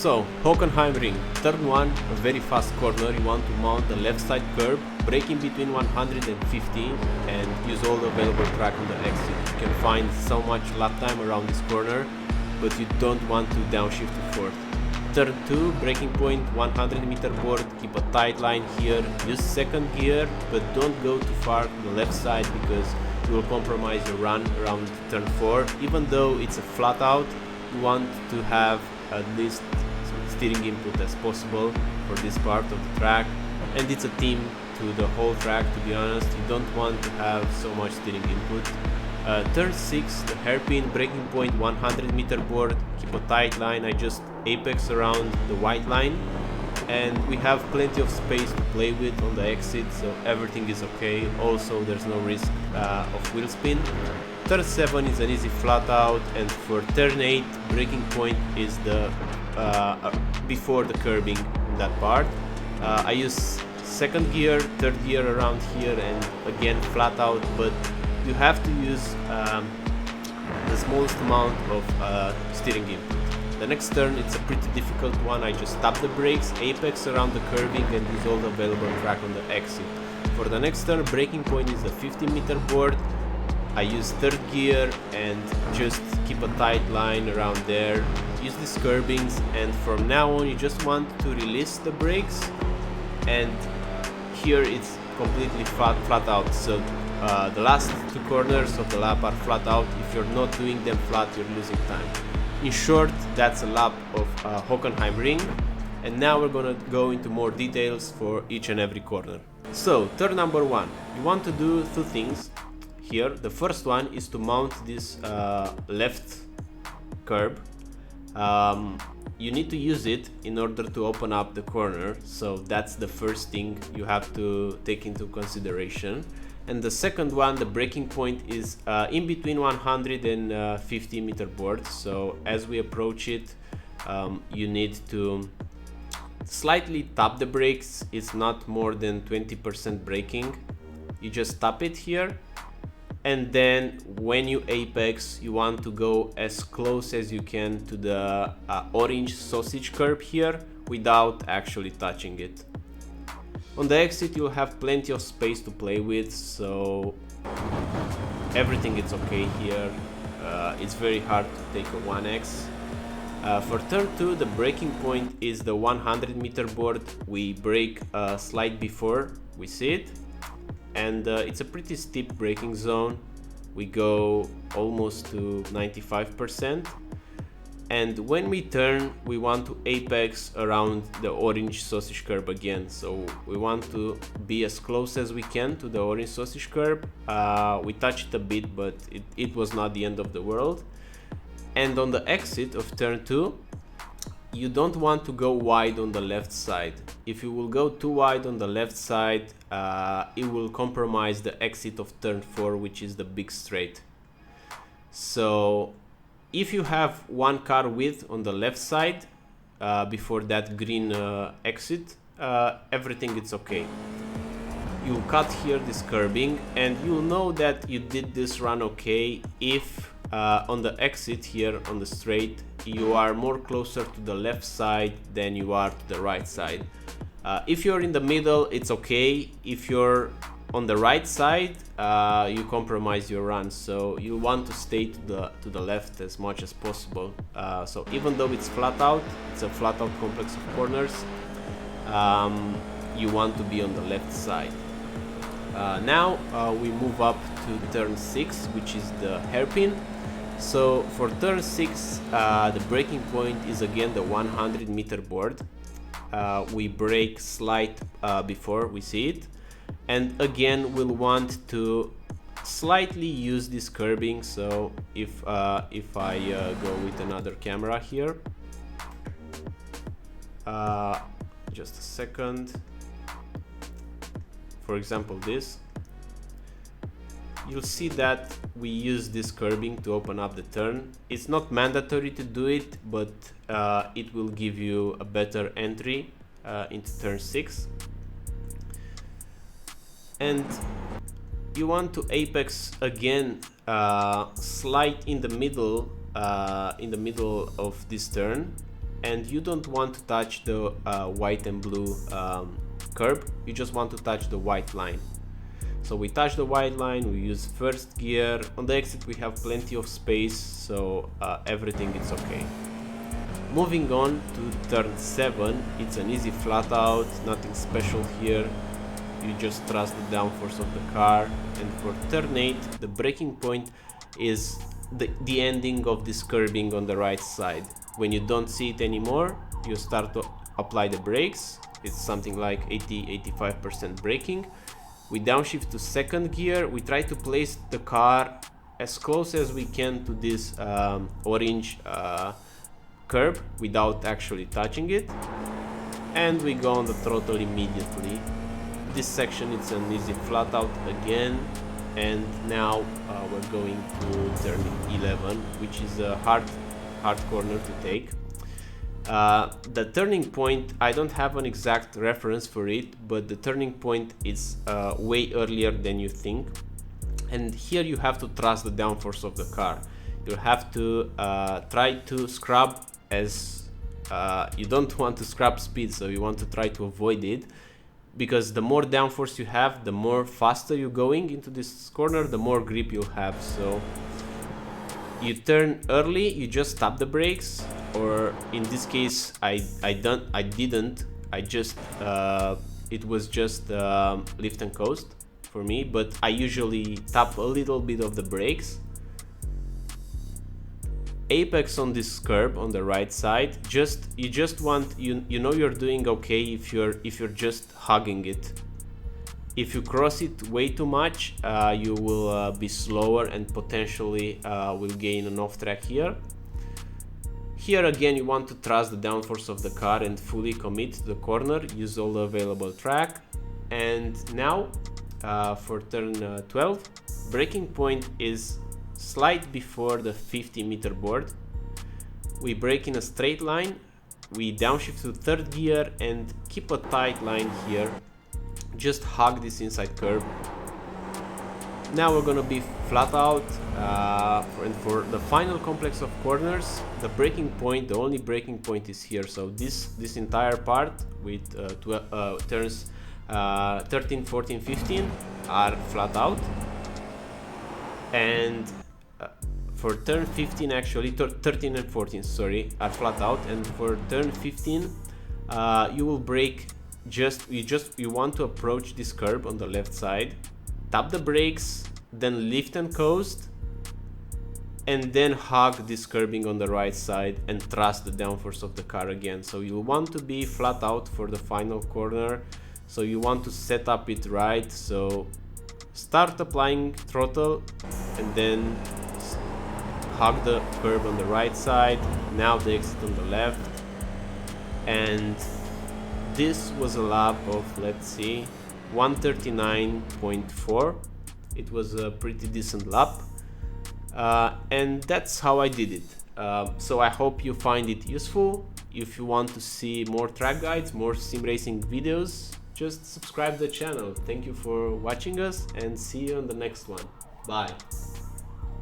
So, Hockenheimring, turn 1, a very fast corner. You want to mount the left side curb, brake in between 150 and use all the available track on the exit. You can find so much lap time around this corner, but you don't want to downshift to fourth. Turn 2, braking point 100 meter board, keep a tight line here, use second gear, but don't go too far to the left side because you will compromise your run around turn 4. Even though it's a flat out, you want to have at least some steering input as possible for this part of the track, and it's a theme to the whole track, to be honest. You don't want to have so much steering input. Turn 6, the hairpin, braking point 100 meter board, keep a tight line. I just apex around the white line, and we have plenty of space to play with on the exit, so everything is okay. Also, there's no risk of wheel spin. Turn 7 is an easy flat out, and for turn 8, braking point is the before the curbing in that part. I use second gear, third gear around here, and again flat out, but you have to use the smallest amount of steering input. The next turn, it's a pretty difficult one. I just tap the brakes, apex around the curving, and use all the available track on the exit. For the next turn, braking point is a 50 meter board. I use third gear and just keep a tight line around there. Use these curbings, and from now on you just want to release the brakes, and here it's completely flat out. So the last two corners of the lap are flat out. If you're not doing them flat, you're losing time. In short, that's a lap of Hockenheimring, and now we're gonna go into more details for each and every corner. So, turn number 1, you want to do two things here. The first one is to mount this left curb. You need to use it in order to open up the corner, so that's the first thing you have to take into consideration. And the second one, the braking point, is in between 100 and 50 meter board. So as we approach it, you need to slightly tap the brakes. It's not more than 20% braking. You just tap it here, and then when you apex, you want to go as close as you can to the orange sausage curb here without actually touching it. On the exit, you'll have plenty of space to play with, so everything is okay here. It's very hard to take a 1x. For turn 2, the braking point is the 100 meter board. We brake a slide before we see it, and it's a pretty steep braking zone. We go almost to 95%. And when we turn, we want to apex around the orange sausage curb again. So we want to be as close as we can to the orange sausage curb. We touched it a bit, but it was not the end of the world. And on the exit of turn 2, you don't want to go wide on the left side. If you will go too wide on the left side, it will compromise the exit of turn 4, which is the big straight. So if you have one car width on the left side before that green exit, everything is okay. You'll cut here this curbing, and you'll know that you did this run okay if on the exit here on the straight you are more closer to the left side than you are to the right side. If you're in the middle, it's okay. If you're on the right side, you compromise your run, so you want to stay to the left as much as possible. So even though it's flat out, it's a flat out complex of corners, you want to be on the left side. Now we move up to turn 6, which is the hairpin. So for turn 6, the braking point is again the 100 meter board. We brake slide before we see it. And again, we'll want to slightly use this curbing. So if I go with another camera here, just a second. For example, this, you'll see that we use this curbing to open up the turn. It's not mandatory to do it, but it will give you a better entry into turn 6. And you want to apex again, slide in the middle of this turn, and you don't want to touch the white and blue curb, you just want to touch the white line. So we touch the white line, we use first gear. On the exit we have plenty of space, so everything is okay. Moving on to turn 7, it's an easy flat out, nothing special here. You just trust the downforce of the car. And for turn 8, the braking point is the ending of this curbing on the right side. When you don't see it anymore, you start to apply the brakes. It's something like 80-85% braking. We downshift to second gear. We try to place the car as close as we can to this orange curb without actually touching it, and we go on the throttle immediately. This section, it's an easy flat out again, and now we're going to turn 11, which is a hard corner to take. The turning point, I don't have an exact reference for it, but the turning point is way earlier than you think, and here you have to trust the downforce of the car. You have to try to scrub, as you don't want to scrub speed, so you want to try to avoid it, because the more downforce you have, the more faster you're going into this corner, the more grip you'll have. So you turn early, you just tap the brakes, or in this case I didn't, it was just lift and coast for me, but I usually tap a little bit of the brakes. Apex on this curb on the right side, you just want, you know you're doing okay if you're just hugging it. If you cross it way too much, you will be slower and potentially will gain an off track here. Here again, you want to trust the downforce of the car and fully commit to the corner, use all the available track. And now for turn 12, braking point is slight before the 50-meter board. We brake in a straight line, we downshift to third gear and keep a tight line here. Just hug this inside curb. Now we're gonna be flat out, and for the final complex of corners, the braking point, the only braking point is here. So this entire part with turns 13, 14, 15 are flat out, and for turn 15, actually 13 and 14, sorry, are flat out, and for turn 15 you will brake, you want to approach this curb on the left side, tap the brakes, then lift and coast, and then hug this curbing on the right side and trust the downforce of the car again. So you want to be flat out for the final corner, so you want to set up it right. So start applying throttle and then hug the curb on the right side, now the exit on the left, and this was a lap of, let's see, 139.4. It was a pretty decent lap, and that's how I did it. So I hope you find it useful. If you want to see more track guides, more sim racing videos, just subscribe to the channel. Thank you for watching us, and see you on the next one. Bye.